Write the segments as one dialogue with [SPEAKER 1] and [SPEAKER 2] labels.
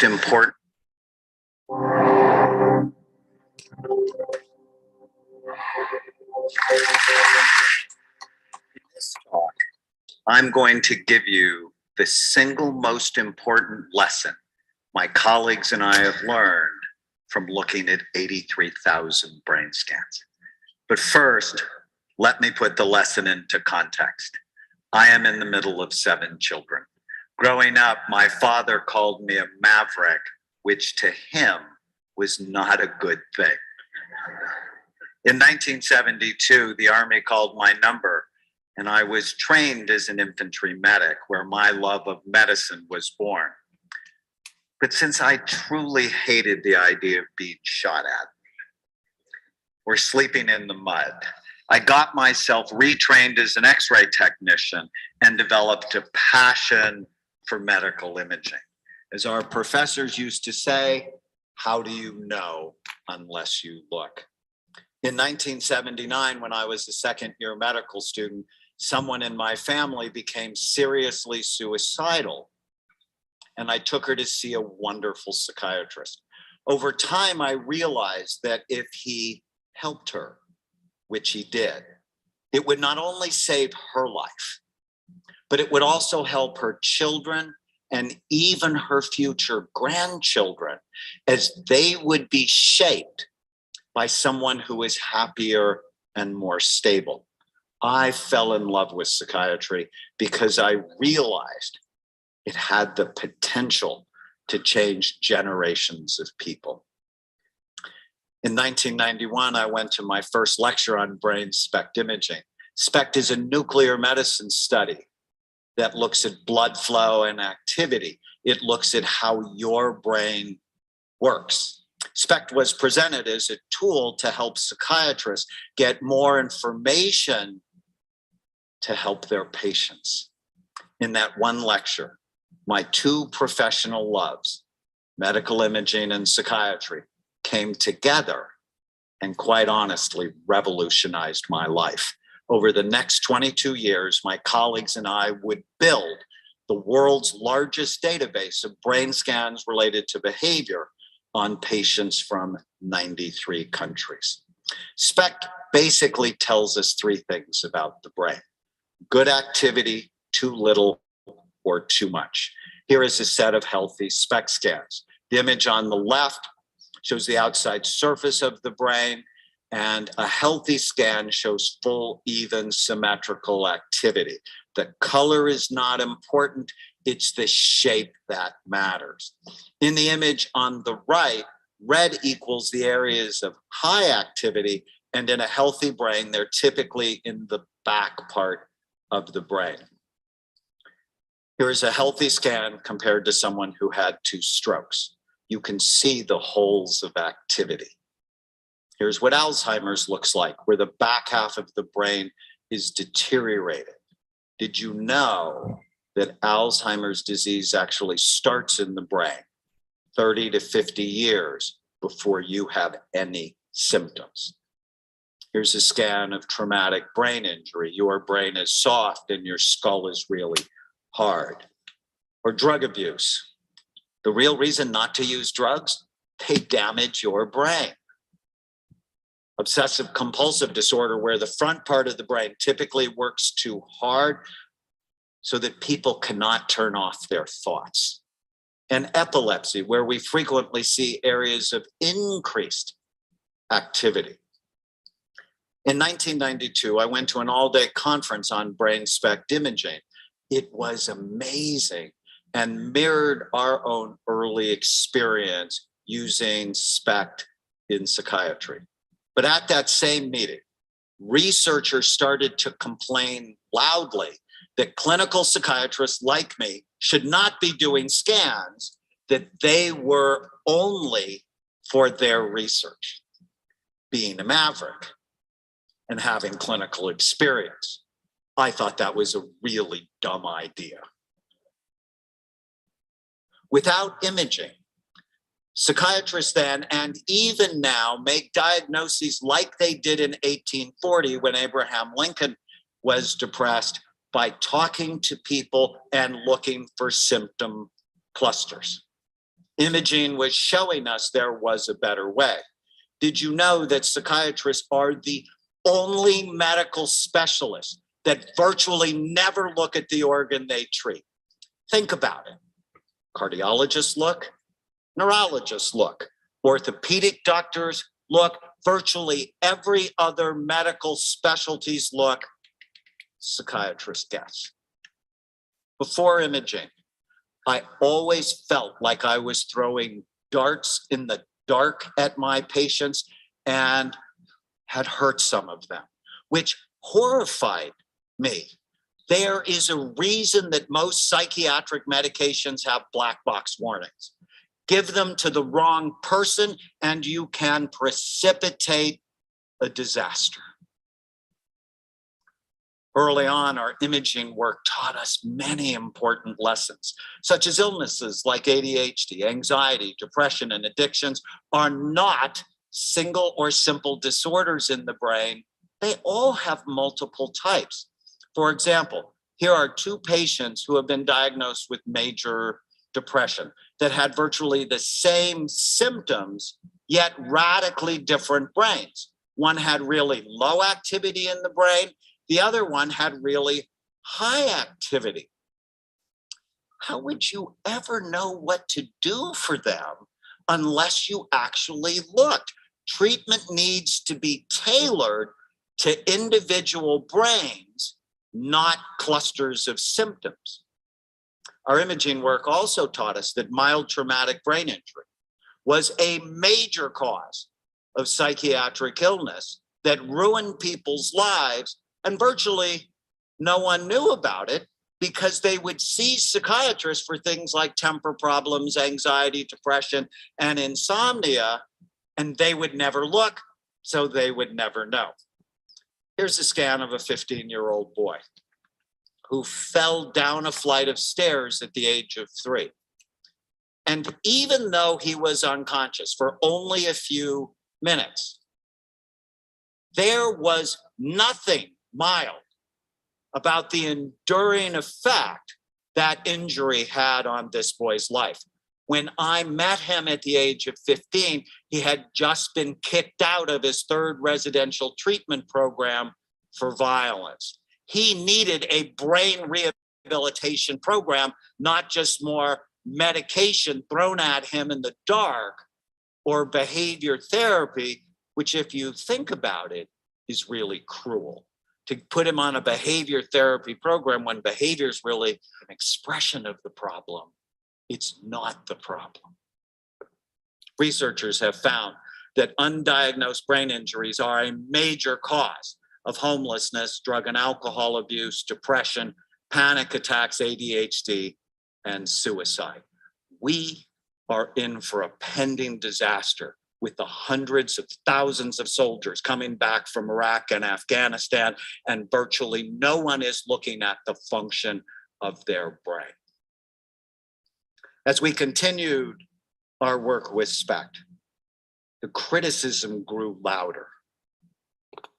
[SPEAKER 1] most important. In this talk, I'm going to give you the single most important lesson my colleagues and I have learned from looking at 83,000 brain scans. But first, let me put the lesson into context. I am in the middle of 7 children. Growing up, my father called me a maverick, which to him was not a good thing. In 1972, the Army called my number, and I was trained as an infantry medic, where my love of medicine was born. But since I truly hated the idea of being shot at or sleeping in the mud, I got myself retrained as an X-ray technician and developed a passion for medical imaging. As our professors used to say, how do you know unless you look? In 1979, when I was a second-year medical student, someone in my family became seriously suicidal, and I took her to see a wonderful psychiatrist. Over time, I realized that if he helped her, which he did, it would not only save her life, but it would also help her children and even her future grandchildren, as they would be shaped by someone who is happier and more stable. I fell in love with psychiatry because I realized it had the potential to change generations of people. In 1991, I went to my first lecture on brain SPECT imaging. SPECT is a nuclear medicine study that looks at blood flow and activity. It looks at how your brain works. SPECT was presented as a tool to help psychiatrists get more information to help their patients. In that one lecture, my 2 professional loves, medical imaging and psychiatry, came together and quite honestly revolutionized my life. Over the next 22 years, my colleagues and I would build the world's largest database of brain scans related to behavior on patients from 93 countries. SPECT basically tells us 3 things about the brain: good activity, too little, or too much. Here is a set of healthy SPECT scans. The image on the left shows the outside surface of the brain, and a healthy scan shows full, even, symmetrical activity. The color is not important, it's the shape that matters. In the image on the right, red equals the areas of high activity, and in a healthy brain, they're typically in the back part of the brain. Here is a healthy scan compared to someone who had 2 strokes. You can see the holes of activity. Here's what Alzheimer's looks like, where the back half of the brain is deteriorated. Did you know that Alzheimer's disease actually starts in the brain 30 to 50 years before you have any symptoms? Here's a scan of traumatic brain injury. Your brain is soft and your skull is really hard. Or drug abuse. The real reason not to use drugs, they damage your brain. Obsessive compulsive disorder, where the front part of the brain typically works too hard so that people cannot turn off their thoughts. And epilepsy, where we frequently see areas of increased activity. In 1992, I went to an all-day conference on brain SPECT imaging. It was amazing and mirrored our own early experience using SPECT in psychiatry. But at that same meeting, researchers started to complain loudly that clinical psychiatrists like me should not be doing scans, that they were only for their research. Being a maverick and having clinical experience, I thought that was a really dumb idea. Without imaging, psychiatrists then and even now make diagnoses like they did in 1840 when Abraham Lincoln was depressed, by talking to people and looking for symptom clusters. Imaging was showing us there was a better way. Did you know that psychiatrists are the only medical specialists that virtually never look at the organ they treat? Think about it. Cardiologists look, neurologists look, orthopedic doctors look, virtually every other medical specialties look, psychiatrists guess. Before imaging, I always felt like I was throwing darts in the dark at my patients and had hurt some of them, which horrified me. There is a reason that most psychiatric medications have black box warnings. Give them to the wrong person and you can precipitate a disaster. Early on, our imaging work taught us many important lessons, such as illnesses like ADHD, anxiety, depression, and addictions are not single or simple disorders in the brain. They all have multiple types. For example, here are two patients who have been diagnosed with major depression that had virtually the same symptoms, yet radically different brains. One had really low activity in the brain. The other one had really high activity. How would you ever know what to do for them unless you actually looked? Treatment needs to be tailored to individual brains, not clusters of symptoms. Our imaging work also taught us that mild traumatic brain injury was a major cause of psychiatric illness that ruined people's lives, and virtually no one knew about it because they would see psychiatrists for things like temper problems, anxiety, depression, and insomnia, and they would never look, so they would never know. Here's a scan of a 15-year-old boy who fell down a flight of stairs at the age of 3. And even though he was unconscious for only a few minutes, there was nothing mild about the enduring effect that injury had on this boy's life. When I met him at the age of 15, he had just been kicked out of his 3rd residential treatment program for violence. He needed a brain rehabilitation program, not just more medication thrown at him in the dark or behavior therapy, which, if you think about it, is really cruel. To put him on a behavior therapy program when behavior is really an expression of the problem, it's not the problem. Researchers have found that undiagnosed brain injuries are a major cause of homelessness, drug and alcohol abuse, depression, panic attacks, ADHD, and suicide. We are in for a pending disaster with the hundreds of thousands of soldiers coming back from Iraq and Afghanistan, and virtually no one is looking at the function of their brain. As we continued our work with SPECT, the criticism grew louder,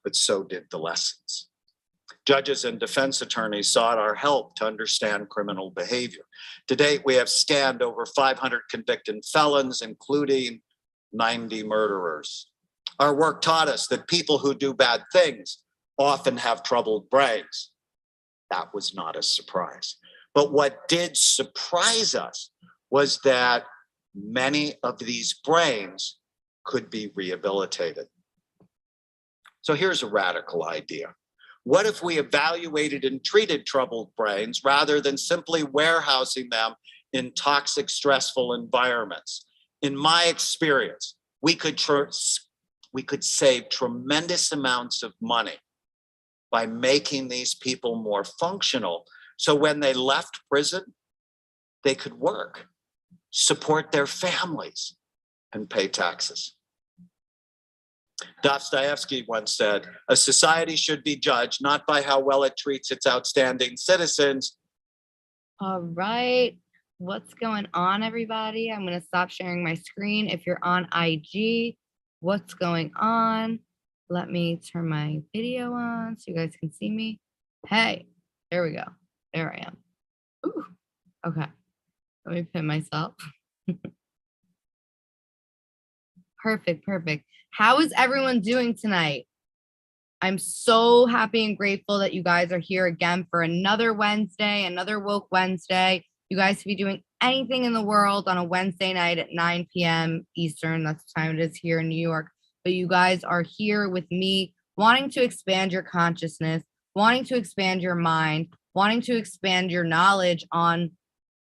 [SPEAKER 1] but so did the lessons. Judges and defense attorneys sought our help to understand criminal behavior. To date, we have scanned over 500 convicted felons, including 90 murderers. Our work taught us that people who do bad things often have troubled brains. That was not a surprise. But what did surprise us was that many of these brains could be rehabilitated. So here's a radical idea. What if we evaluated and treated troubled brains rather than simply warehousing them in toxic, stressful environments? In my experience, we could save tremendous amounts of money by making these people more functional. So when they left prison, they could work, support their families, and pay taxes. Dostoevsky once said, "A society should be judged not by how well it treats its outstanding citizens."
[SPEAKER 2] All right. What's going on, everybody? I'm going to stop sharing my screen. If you're on IG, what's going on? Let me turn my video on so you guys can see me. Hey, there we go. There I am. Ooh, okay. Let me pin myself. Perfect, perfect. How is everyone doing tonight? I'm so happy and grateful that you guys are here again for another Wednesday, another Woke Wednesday. You guys could be doing anything in the world on a Wednesday night at 9 p.m. Eastern. That's the time it is here in New York. But you guys are here with me, wanting to expand your consciousness, wanting to expand your mind, wanting to expand your knowledge on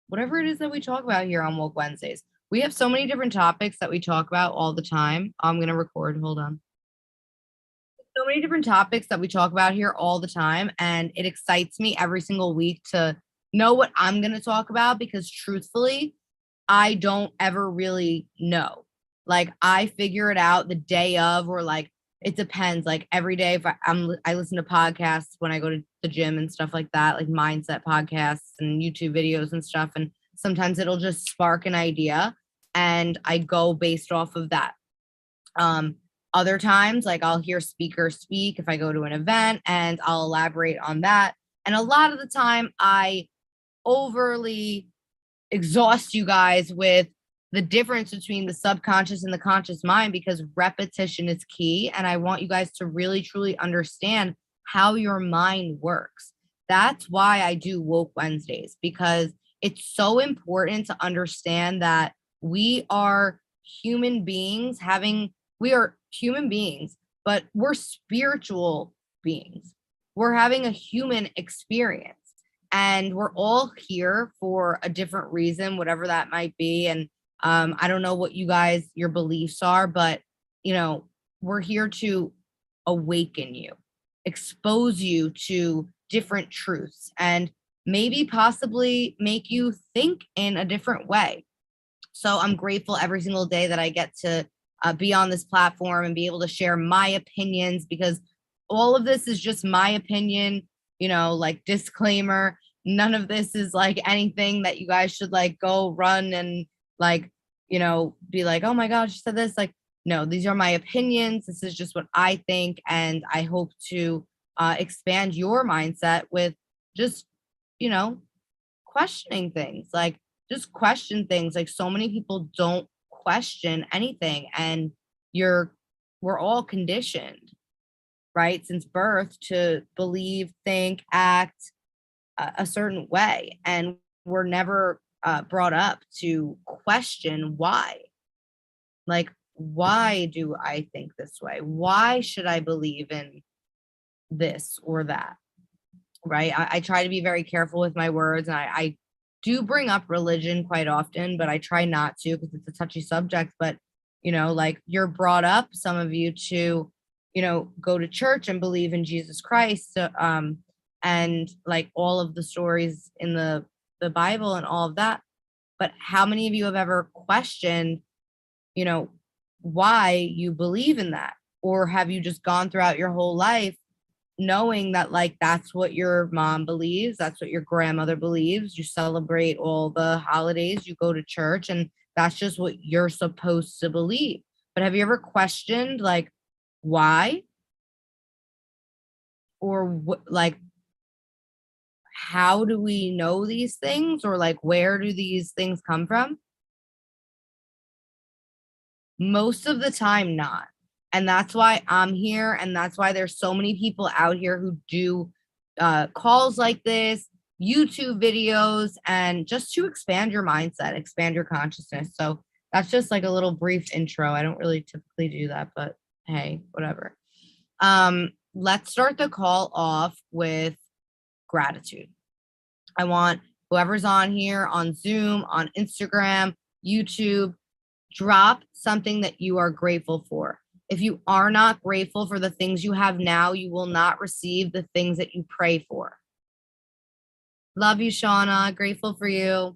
[SPEAKER 2] whatever it is that we talk about here on Woke Wednesdays. We have so many different topics that we talk about all the time. I'm going to record. Hold on. So many different topics that we talk about here all the time, and it excites me every single week to know what I'm going to talk about, because truthfully, I don't ever really know. Like, I figure it out the day of, or like it depends. Like every day, if I listen to podcasts when I go to the gym and stuff like that, like mindset podcasts and YouTube videos and stuff, and sometimes it'll just spark an idea, and I go based off of that. Other times, like I'll hear speakers speak if I go to an event, and I'll elaborate on that. And a lot of the time, I overly exhaust you guys with the difference between the subconscious and the conscious mind, because repetition is key. And I want you guys to really, truly understand how your mind works. That's why I do Woke Wednesdays, because it's so important to understand that we are human beings we are human beings, but we're spiritual beings. We're having a human experience, and we're all here for a different reason, whatever that might be. And I don't know what your beliefs are, but we're here to awaken you, expose you to different truths, and maybe possibly make you think in a different way. So I'm grateful every single day that I get to be on this platform and be able to share my opinions, because all of this is just my opinion, like disclaimer. None of this is like anything that you guys should like go run and like, be like, oh my God, she said this. Like, no, these are my opinions. This is just what I think. And I hope to expand your mindset with just, questioning things. Like, just question things. Like, so many people don't question anything, and we're all conditioned, right, since birth to believe, think, act a certain way, and we're never brought up to question why. Like, why do I think this way? Why should I believe in this or that? Right? I try to be very careful with my words, and I do bring up religion quite often, but I try not to, because it's a touchy subject. But like, you're brought up, some of you, to go to church and believe in Jesus Christ, and like all of the stories in the Bible and all of that. But how many of you have ever questioned why you believe in that? Or have you just gone throughout your whole life knowing that, like, that's what your mom believes, that's what your grandmother believes, you celebrate all the holidays, you go to church, and that's just what you're supposed to believe? But have you ever questioned, like, why? Or like, how do we know these things? Or like, where do these things come from? Most of the time, not. And that's why I'm here. And that's why there's so many people out here who do calls like this, YouTube videos, and just to expand your mindset, expand your consciousness. So that's just like a little brief intro. I don't really typically do that, but hey, whatever. Let's start the call off with gratitude. I want whoever's on here, on Zoom, on Instagram, YouTube, drop something that you are grateful for. If you are not grateful for the things you have now, you will not receive the things that you pray for. Love you, Shauna. Grateful for you.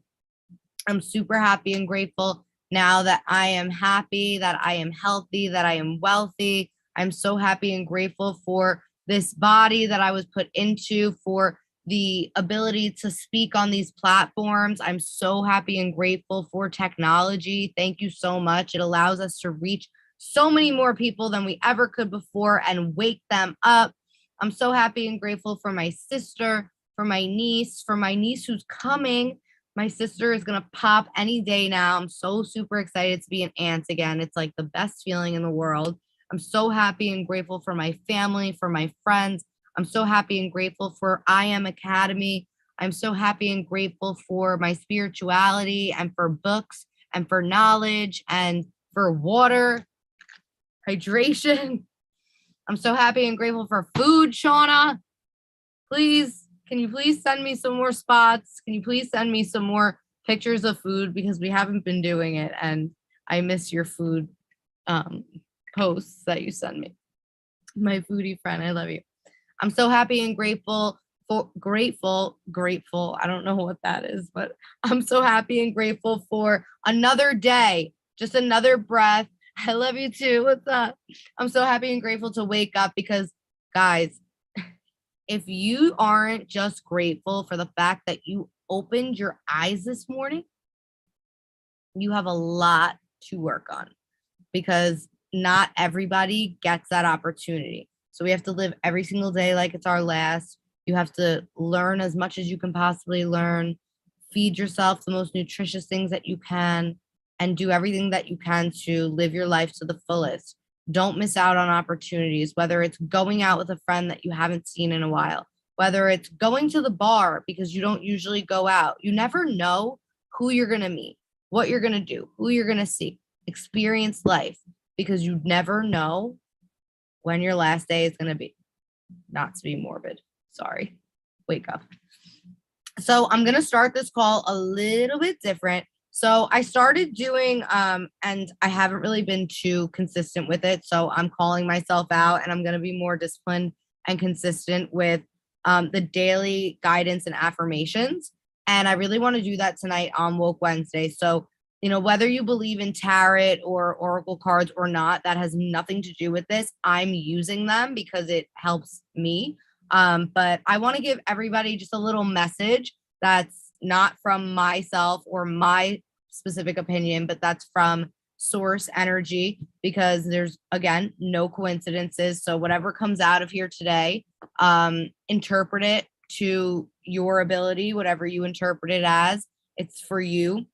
[SPEAKER 2] I'm super happy and grateful now that I am happy, that I am healthy, that I am wealthy. I'm so happy and grateful for this body that I was put into, for the ability to speak on these platforms. I'm so happy and grateful for technology. Thank you so much. It allows us to reach so many more people than we ever could before and wake them up. I'm so happy and grateful for my sister, for my niece who's coming. My sister is going to pop any day now. I'm so super excited to be an aunt again. It's like the best feeling in the world. I'm so happy and grateful for my family, for my friends. I'm so happy and grateful for I Am Academy. I'm so happy and grateful for my spirituality and for books and for knowledge and for water, hydration. I'm so happy and grateful for food, Shauna. Please, can you please send me some more spots? Can you please send me some more pictures of food because we haven't been doing it and I miss your food posts that you send me. My foodie friend, I love you. I'm so happy and grateful. I don't know what that is, but I'm so happy and grateful for another day, just another breath. I love you too. What's up? I'm so happy and grateful to wake up because, guys, if you aren't just grateful for the fact that you opened your eyes this morning, you have a lot to work on because not everybody gets that opportunity. So we have to live every single day like it's our last. You have to learn as much as you can possibly learn, feed yourself the most nutritious things that you can, and do everything that you can to live your life to the fullest. Don't miss out on opportunities, whether it's going out with a friend that you haven't seen in a while, whether it's going to the bar because you don't usually go out. You never know who you're going to meet, what you're going to do, who you're going to see. Experience life because you never know when your last day is going to be. Not to be morbid. Sorry. Wake up. So I'm going to start this call a little bit different. So I started doing, and I haven't really been too consistent with it. So I'm calling myself out and I'm going to be more disciplined and consistent with the daily guidance and affirmations. And I really want to do that tonight on Woke Wednesday. So, you know, whether you believe in tarot or oracle cards or not, that has nothing to do with this. I'm using them because it helps me. But I want to give everybody just a little message that's not from myself or my specific opinion, but that's from source energy because there's, again, no coincidences. So whatever comes out of here today, interpret it to your ability, whatever you interpret it as. It's for you.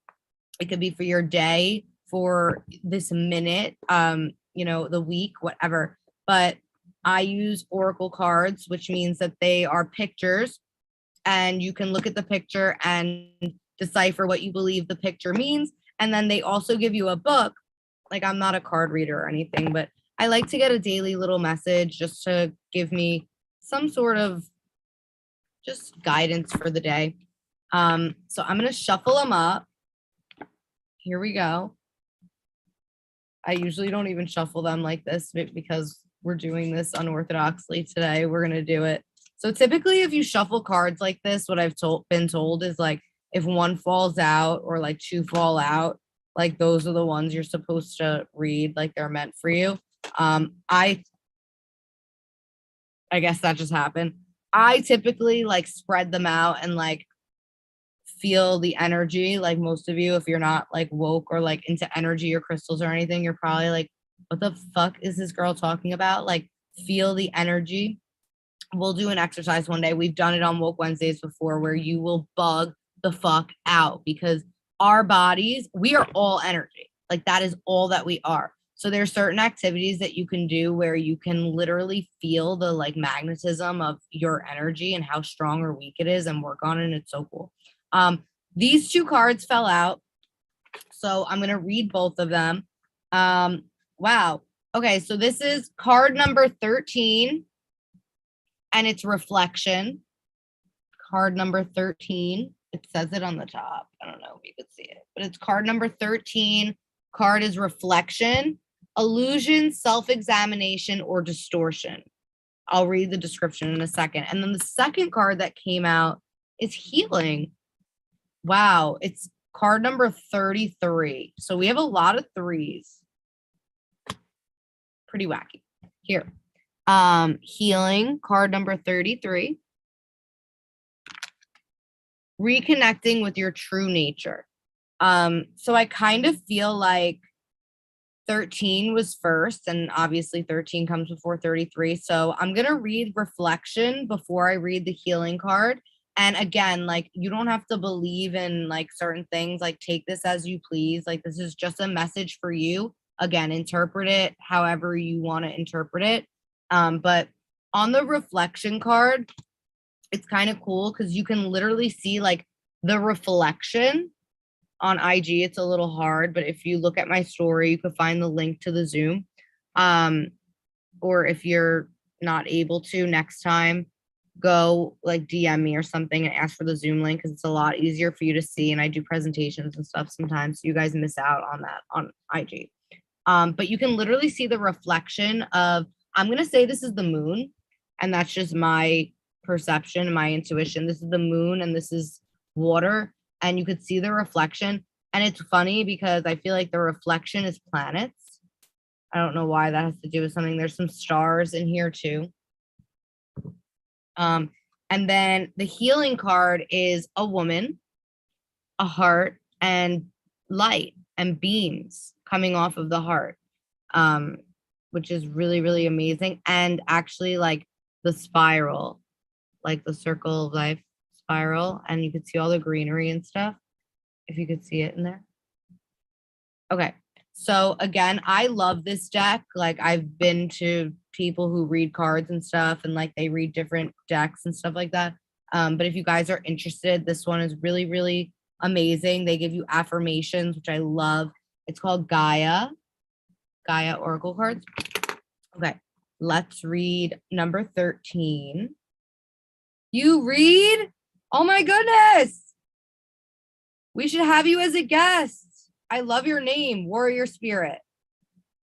[SPEAKER 2] It could be for your day, for this minute, you know, the week, whatever. But I use oracle cards, which means that they are pictures and you can look at the picture and decipher what you believe the picture means. And then they also give you a book. Like, I'm not a card reader or anything, but I like to get a daily little message just to give me some sort of just guidance for the day. So I'm going to shuffle them up. Here we go. I usually don't even shuffle them like this because we're doing this unorthodoxly today. We're going to do it. So typically if you shuffle cards like this, what I've been told is like, if one falls out or like two fall out, like those are the ones you're supposed to read, like they're meant for you. I guess that just happened. I typically like spread them out and like feel the energy. Like most of you, if you're not like woke or like into energy or crystals or anything, you're probably like, what the fuck is this girl talking about? Like, feel the energy. We'll do an exercise one day. We've done it on Woke Wednesdays before where you will bug the fuck out because our bodies, we are all energy. Like, that is all that we are. So there's certain activities that you can do where you can literally feel the like magnetism of your energy and how strong or weak it is and work on it. And it's so cool. These two cards fell out. So I'm going to read both of them. Wow. Okay. So this is card number 13 and it's reflection. Card number 13. It says it on the top. I don't know if you could see it, but it's card number 13. Card is reflection, illusion, self-examination, or distortion. I'll read the description in a second. And then the second card that came out is healing. Wow. It's card number 33. So we have a lot of threes. Pretty wacky. Here. Healing, card number 33. Reconnecting with your true nature. So I kind of feel like 13 was first, and obviously 13 comes before 33. So I'm going to read reflection before I read the healing card. And again, like, you don't have to believe in like certain things, like take this as you please. Like, this is just a message for you. Again, interpret it however you want to interpret it. But on the reflection card, it's kind of cool because you can literally see like the reflection on IG. It's a little hard, but if you look at my story, you can find the link to the Zoom. Or if you're not able to, next time, go like DM me or something and ask for the Zoom link, because it's a lot easier for you to see. And I do presentations and stuff sometimes, so you guys miss out on that on IG. But you can literally see the reflection of, I'm gonna say this is the moon, and that's just my perception, my intuition. This is the moon and this is water, and you could see the reflection. And it's funny because I feel like the reflection is planets. I don't know why that has to do with something. There's some stars in here too. And then the healing card is a woman, a heart, and light and beams coming off of the heart, which is really, really amazing. And actually, like the spiral, like the circle of life spiral, and you could see all the greenery and stuff, if you could see it in there. Okay. So again, I love this deck. Like, I've been to people who read cards and stuff, and like they read different decks and stuff like that. But if you guys are interested, this one is really, really amazing. They give you affirmations, which I love. It's called Gaia Oracle cards. Okay, let's read number 13. You read? Oh my goodness. We should have you as a guest. I love your name, Warrior Spirit.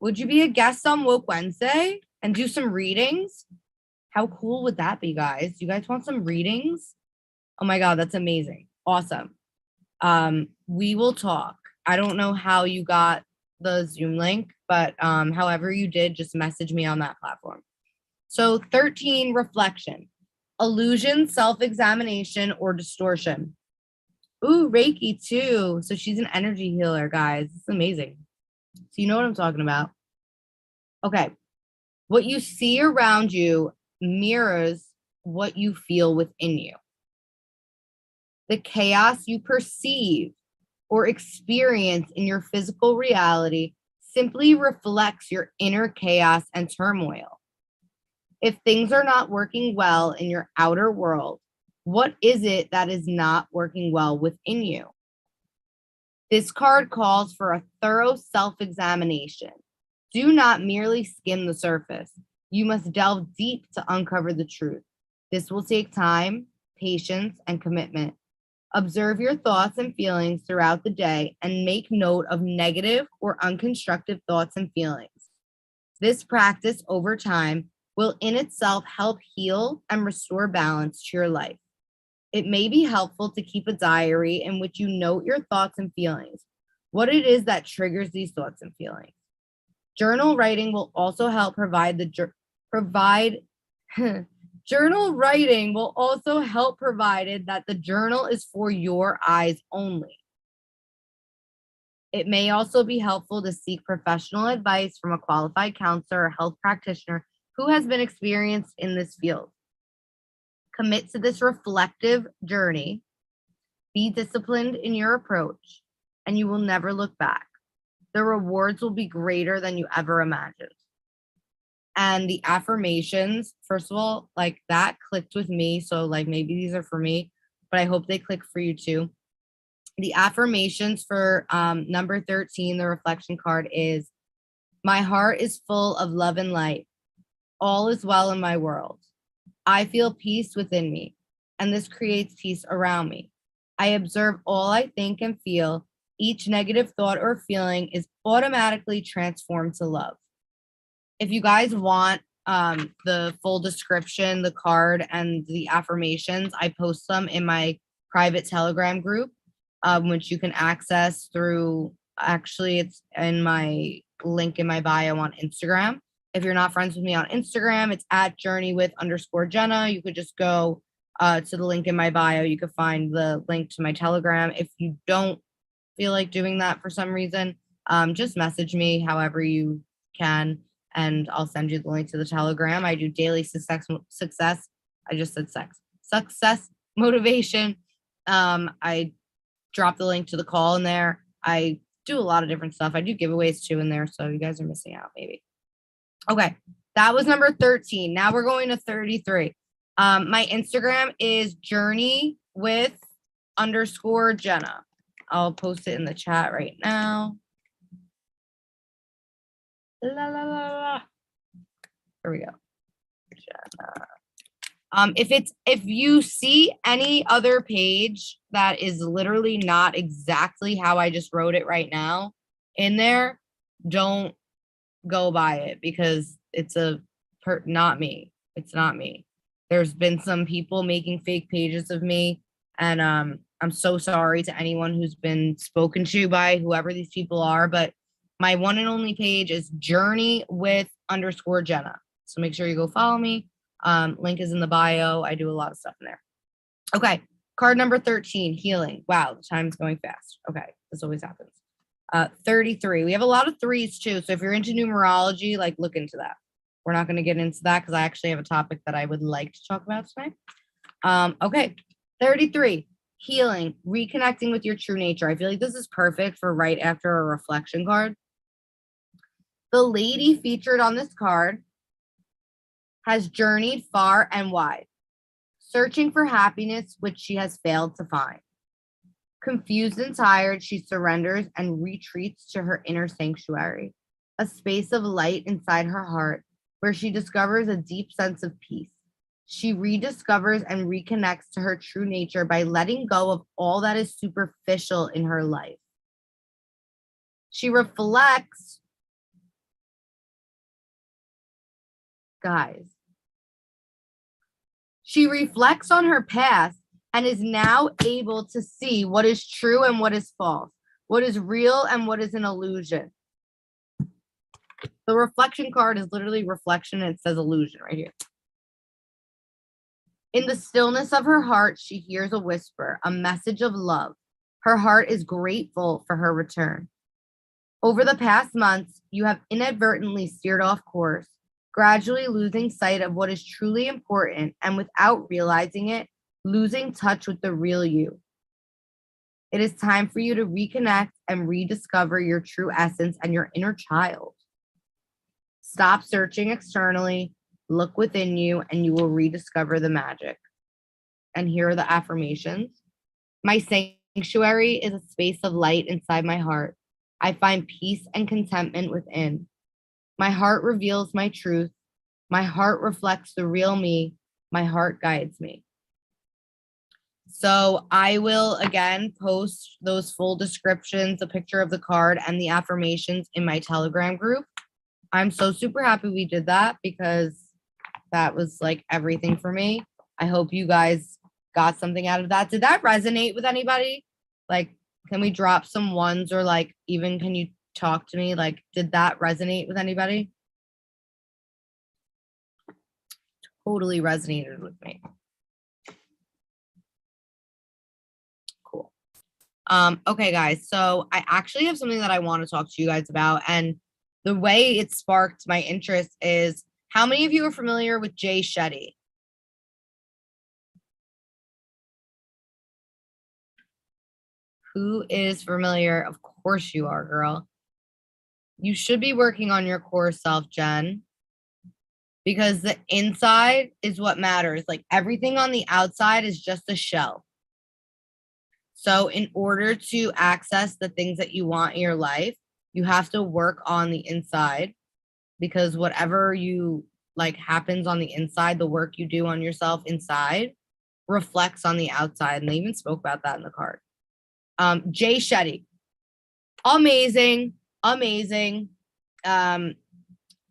[SPEAKER 2] Would you be a guest on Woke Wednesday and do some readings? How cool would that be, guys? You guys want some readings? Oh my God, that's amazing. Awesome. We will talk. I don't know how you got the Zoom link, but however you did, just message me on that platform. So 13, reflection, illusion, self-examination, or distortion. Ooh, Reiki too. So she's an energy healer, guys. It's amazing. So you know what I'm talking about. Okay. What you see around you mirrors what you feel within you. The chaos you perceive or experience in your physical reality simply reflects your inner chaos and turmoil. If things are not working well in your outer world, what is it that is not working well within you? This card calls for a thorough self-examination. Do not merely skim the surface. You must delve deep to uncover the truth. This will take time, patience, and commitment. Observe your thoughts and feelings throughout the day and make note of negative or unconstructive thoughts and feelings. This practice over time will in itself help heal and restore balance to your life. It may be helpful to keep a diary in which you note your thoughts and feelings, what it is that triggers these thoughts and feelings. Journal writing will also help journal writing will also help provided that the journal is for your eyes only. It may also be helpful to seek professional advice from a qualified counselor or health practitioner who has been experienced in this field. Commit to this reflective journey. Be disciplined in your approach, and you will never look back. The rewards will be greater than you ever imagined. And the affirmations, first of all, like that clicked with me. So like maybe these are for me, but I hope they click for you too. The affirmations for number 13, the reflection card, is my heart is full of love and light. All is well in my world. I feel peace within me, and this creates peace around me. I observe all I think and feel. Each negative thought or feeling is automatically transformed to love. If you guys want the full description, the card, and the affirmations, I post them in my private Telegram group, which you can access through, actually, it's in my link in my bio on Instagram. If you're not friends with me on Instagram, it's at journeywith_Jenna. You could just go to the link in my bio. You could find the link to my Telegram. If you don't feel like doing that for some reason, just message me however you can, and I'll send you the link to the Telegram. I do daily success. I just said sex. Success motivation. I drop the link to the call in there. I do a lot of different stuff. I do giveaways too in there, so you guys are missing out maybe. Okay, that was number 13. Now we're going to 33. My Instagram is journey with _ Jenna. I'll post it in the chat right now. La, la, la, la. Here we go. Jenna. If you see any other page that is literally not exactly how I just wrote it right now in there, don't go by it because it's not me. It's not me. There's been some people making fake pages of me, and I'm so sorry to anyone who's been spoken to by whoever these people are, but my one and only page is journey with _ Jenna. So make sure you go follow me. Link is in the bio. I do a lot of stuff in there. Okay, card number 13, healing. Wow, the time's going fast. Okay, this always happens. 33. We have a lot of threes too. So if you're into numerology, like look into that. We're not going to get into that because I actually have a topic that I would like to talk about tonight. Okay, 33. Healing, reconnecting with your true nature. I feel like this is perfect for right after a reflection card. The lady featured on this card has journeyed far and wide, searching for happiness which she has failed to find. Confused and tired, she surrenders and retreats to her inner sanctuary, a space of light inside her heart where she discovers a deep sense of peace. She rediscovers and reconnects to her true nature by letting go of all that is superficial in her life. She reflects, guys, she reflects on her past and is now able to see what is true and what is false, what is real and what is an illusion. The reflection card is literally reflection and it says illusion right here. In the stillness of her heart, she hears a whisper, a message of love. Her heart is grateful for her return. Over the past months, you have inadvertently steered off course, gradually losing sight of what is truly important and without realizing it, losing touch with the real you. It is time for you to reconnect and rediscover your true essence and your inner child. Stop searching externally, look within you, and you will rediscover the magic. And here are the affirmations. My sanctuary is a space of light inside my heart. I find peace and contentment within. My heart reveals my truth. My heart reflects the real me. My heart guides me. So I will again post those full descriptions, a picture of the card and the affirmations in my Telegram group. I'm so super happy we did that because that was like everything for me. I hope you guys got something out of that. Did that resonate with anybody? Like, can we drop some ones or like even can you talk to me? Like, did that resonate with anybody? Totally resonated with me. Cool. Okay, guys. So I actually have something that I want to talk to you guys about. And the way it sparked my interest is, how many of you are familiar with Jay Shetty? Who is familiar? Of course you are, girl. You should be working on your core self, Jen, because the inside is what matters. Like everything on the outside is just a shell. So in order to access the things that you want in your life, you have to work on the inside, because whatever you like happens on the inside, the work you do on yourself inside reflects on the outside. And they even spoke about that in the card. Jay Shetty, amazing.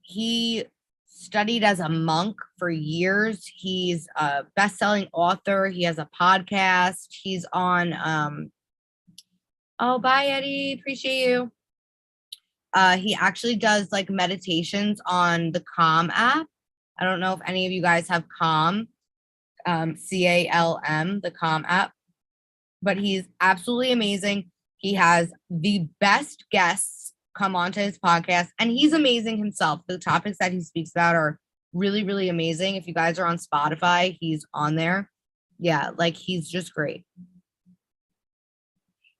[SPEAKER 2] He studied as a monk for years. He's a best-selling author. He has a podcast. He's on oh, bye Eddie, appreciate you. He actually does like meditations on the Calm app. I don't know if any of you guys have Calm, CALM, the Calm app, but he's absolutely amazing. He has the best guests come onto his podcast, and he's amazing himself. The topics that he speaks about are really, really amazing. If you guys are on Spotify, he's on there. Yeah, like he's just great.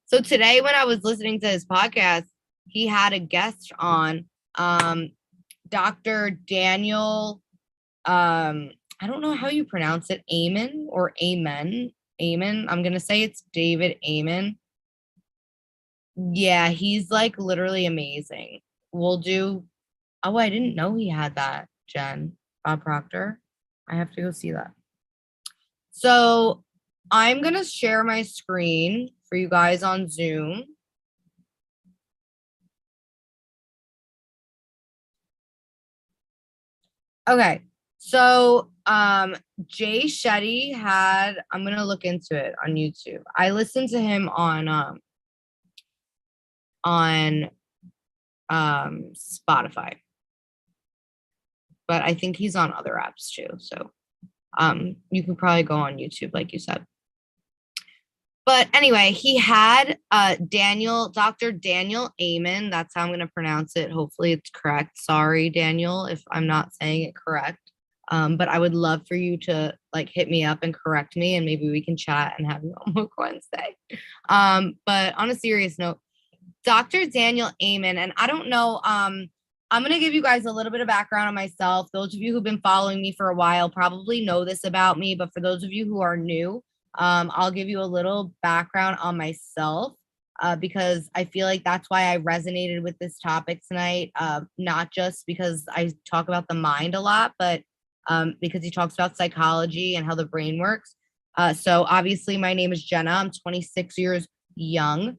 [SPEAKER 2] So today when I was listening to his podcast, he had a guest on, Dr. Daniel, I don't know how you pronounce it, Amen or Amen. Amen. I'm gonna say it's David Amen. Yeah, he's like literally amazing. We'll do. Oh, I didn't know he had that, Jen. Bob Proctor. I have to go see that. So I'm gonna share my screen for you guys on Zoom. Okay. So Jay Shetty had, I'm gonna look into it on YouTube. I listened to him on Spotify. But I think he's on other apps too. So you can probably go on YouTube, like you said. But anyway, he had Dr. Daniel Amen. That's how I'm going to pronounce it. Hopefully it's correct. Sorry, Daniel, if I'm not saying it correct. But I would love for you to like hit me up and correct me, and maybe we can chat and have you on Woke Wednesday. But on a serious note, Dr. Daniel Amen, and I don't know, I'm going to give you guys a little bit of background on myself. Those of you who've been following me for a while probably know this about me, but for those of you who are new, I'll give you a little background on myself, because I feel like that's why I resonated with this topic tonight, not just because I talk about the mind a lot, but because he talks about psychology and how the brain works. So obviously my name is Jenna. I'm 26 years young.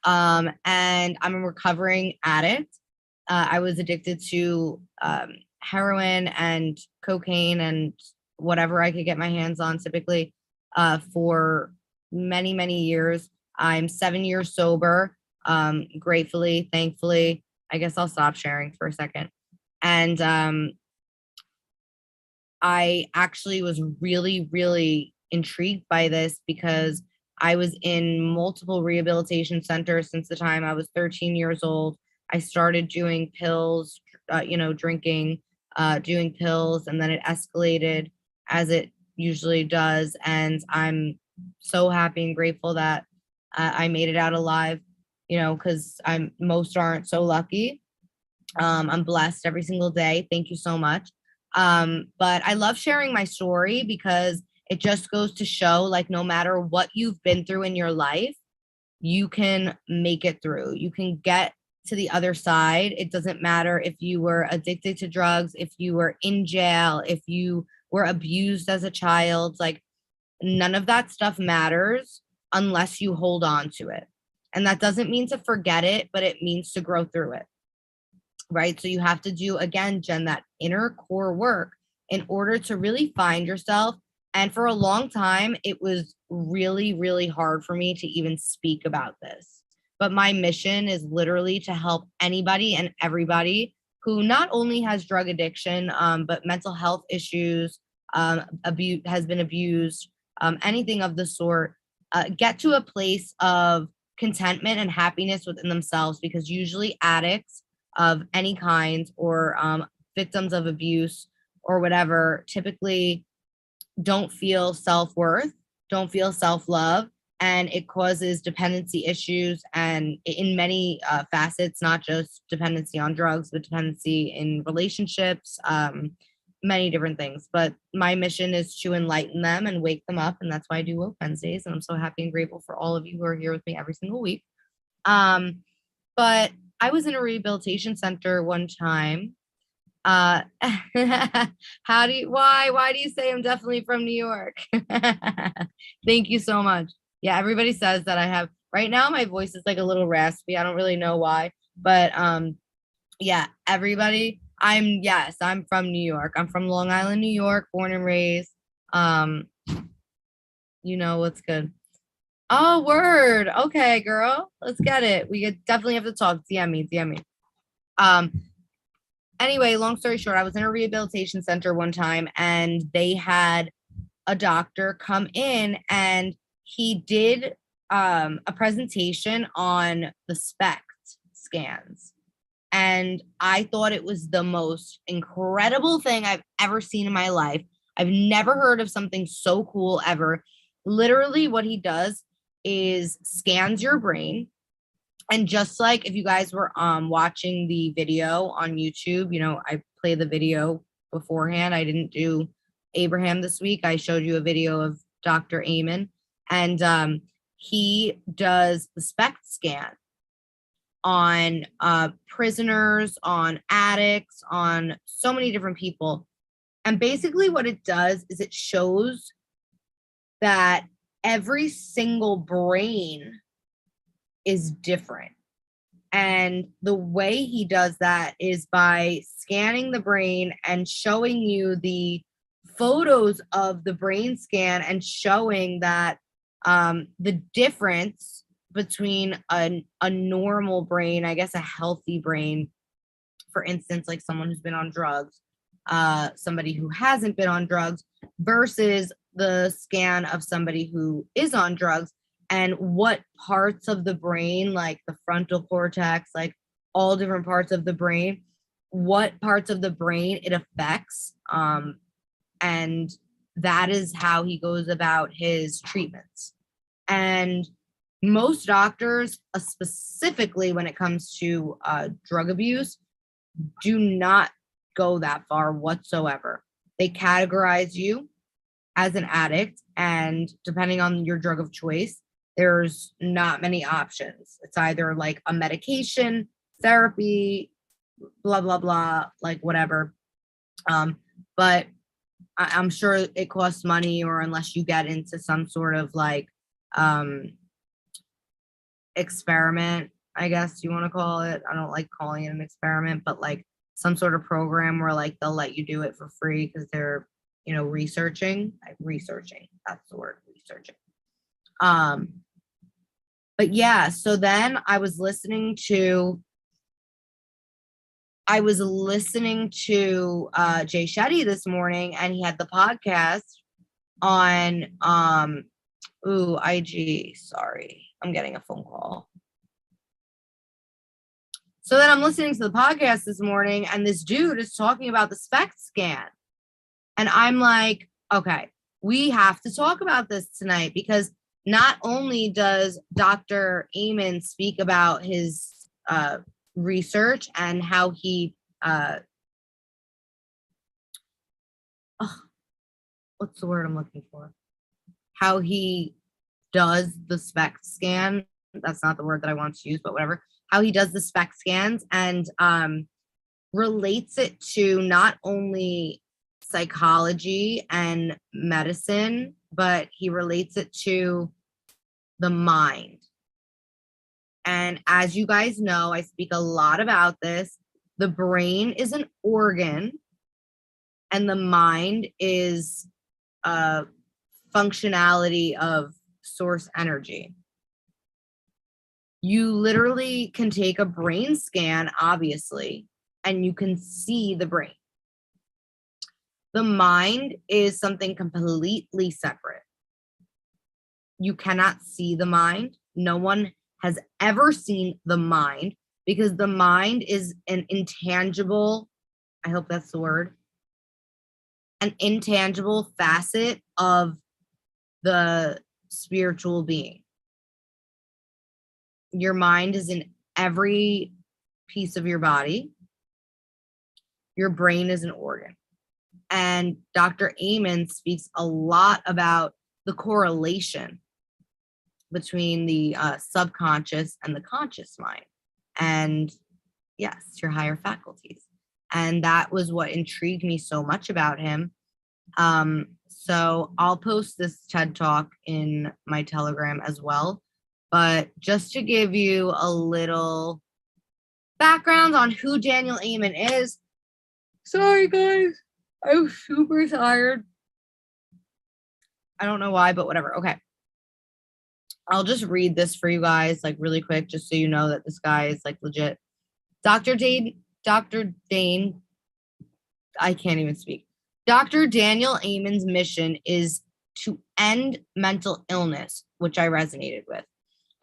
[SPEAKER 2] And I'm a recovering addict. I was addicted to heroin and cocaine and whatever I could get my hands on, typically, for many, many years. I'm 7 years sober, gratefully, thankfully. I guess I'll stop sharing for a second. And I actually was really, really intrigued by this because I was in multiple rehabilitation centers since the time I was 13 years old. I started doing pills, drinking, doing pills, and then it escalated as it usually does. And I'm so happy and grateful that I made it out alive, because most aren't so lucky. I'm blessed every single day. Thank you so much. But I love sharing my story because it just goes to show, like, no matter what you've been through in your life, you can make it through. You can get to the other side. It doesn't matter if you were addicted to drugs, if you were in jail, if you were abused as a child, like, none of that stuff matters unless you hold on to it. And that doesn't mean to forget it, but it means to grow through it. Right? So you have to do, again, Jen, that inner core work in order to really find yourself. And for a long time, it was really, really hard for me to even speak about this. But my mission is literally to help anybody and everybody who not only has drug addiction, but mental health issues, has been abused, anything of the sort, get to a place of contentment and happiness within themselves, because usually addicts of any kind, or victims of abuse or whatever, typically don't feel self-worth, don't feel self-love, and it causes dependency issues, and in many facets, not just dependency on drugs, but dependency in relationships, many different things. But my mission is to enlighten them and wake them up, and that's why I do Woke Wednesdays, and I'm so happy and grateful for all of you who are here with me every single week. But I was in a rehabilitation center one time. Why do you say I'm definitely from New York? Thank you so much. Yeah, everybody says that I have, right now my voice is like a little raspy. I don't really know why, but yeah, everybody, I'm from New York. I'm from Long Island, New York, born and raised. What's good. Oh, word. Okay, girl. Let's get it. We definitely have to talk. DM me. Um, anyway, long story short, I was in a rehabilitation center one time, and they had a doctor come in, and he did a presentation on the SPECT scans. And I thought it was the most incredible thing I've ever seen in my life. I've never heard of something so cool ever. Literally, what he does is scans your brain. And just like if you guys were watching the video on YouTube, I play the video beforehand. I didn't do Abraham this week. I showed you a video of Dr. Amen, and he does the SPECT scan on prisoners, on addicts, on so many different people. And basically what it does is it shows that every single brain is different. And the way he does that is by scanning the brain and showing you the photos of the brain scan and showing that the difference between a normal brain, I guess a healthy brain, for instance, like someone who's been on drugs, somebody who hasn't been on drugs, versus the scan of somebody who is on drugs, and what parts of the brain, like the frontal cortex, like all different parts of the brain, what parts of the brain it affects. And that is how he goes about his treatments. And most doctors, specifically when it comes to drug abuse, do not go that far whatsoever. They categorize you as an addict, and depending on your drug of choice, there's not many options. It's either like a medication, therapy, blah, blah, blah, like whatever. But I'm sure it costs money, or unless you get into some sort of like experiment, I guess you want to call it. I don't like calling it an experiment, but like some sort of program where like they'll let you do it for free because they're, researching. That's the word, researching. But yeah, so then I was listening to Jay Shetty this morning, and he had the podcast on IG. Sorry, I'm getting a phone call. So then I'm listening to the podcast this morning, and this dude is talking about the SPECT scan. And I'm like, okay, we have to talk about this tonight, because not only does Dr. Amen speak about his research and how he, what's the word I'm looking for? How he does the SPECT scan. That's not the word that I want to use, but whatever. How he does the SPECT scans and relates it to not only psychology and medicine, but he relates it to the mind. And as you guys know, I speak a lot about this. The brain is an organ, and the mind is a functionality of source energy. You literally can take a brain scan, obviously, and you can see the brain. The mind is something completely separate. You cannot see the mind. No one has ever seen the mind, because the mind is an intangible, I hope that's the word, an intangible facet of the spiritual being. Your mind is in every piece of your body. Your brain is an organ. And Dr. Amen speaks a lot about the correlation between the subconscious and the conscious mind. And yes, your higher faculties. And that was what intrigued me so much about him. So I'll post this TED Talk in my Telegram as well. But just to give you a little background on who Daniel Amen is. Sorry, guys. I'm super tired. I don't know why, but whatever. Okay. I'll just read this for you guys, like really quick, just so you know that this guy is like legit. Dr. Dane, I can't even speak. Dr. Daniel Amen's mission is to end mental illness, which I resonated with,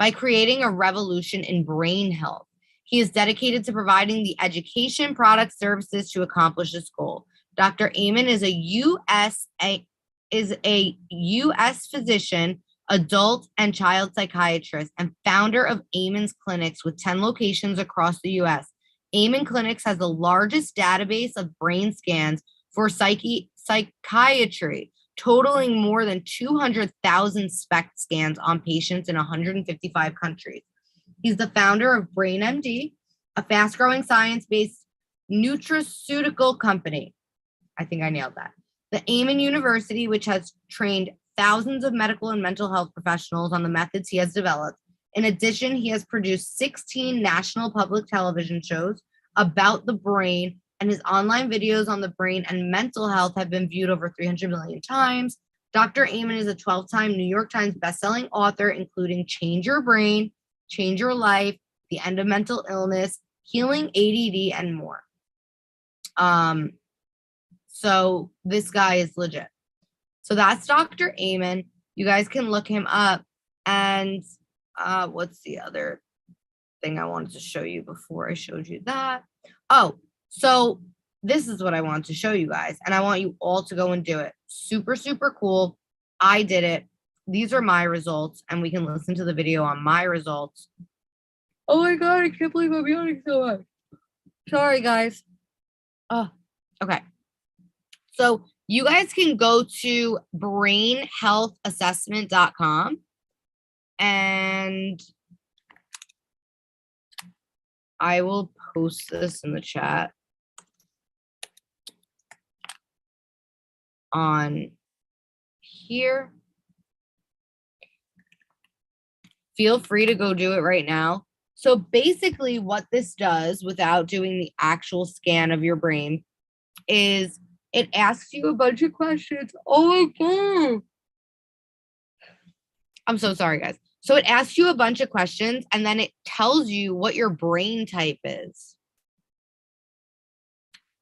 [SPEAKER 2] by creating a revolution in brain health. He is dedicated to providing the education, products, services to accomplish this goal. Dr. Amen is a U.S. physician, adult and child psychiatrist, and founder of Amen's Clinics with 10 locations across the U.S. Amen Clinics has the largest database of brain scans for psychiatry, totaling more than 200,000 SPECT scans on patients in 155 countries. He's the founder of BrainMD, a fast-growing science-based nutraceutical company. I think I nailed that. The Amen University, which has trained thousands of medical and mental health professionals on the methods he has developed. In addition, he has produced 16 national public television shows about the brain, and his online videos on the brain and mental health have been viewed over 300 million times. Dr. Amen is a 12-time New York Times bestselling author, including Change Your Brain, Change Your Life, The End of Mental Illness, Healing ADD, and more. So this guy is legit. So that's Dr. Amen. You guys can look him up. And what's the other thing I wanted to show you before I showed you that? Oh, so this is what I want to show you guys. And I want you all to go and do it. Super, super cool. I did it. These are my results. And we can listen to the video on my results. Oh my God, I can't believe I'm yawning so much. Sorry, guys. Oh, okay. So you guys can go to brainhealthassessment.com and I will post this in the chat on here. Feel free to go do it right now. So basically what this does without doing the actual scan of your brain is it asks you a bunch of questions. Oh my God. I'm so sorry, guys. So it asks you a bunch of questions and then it tells you what your brain type is.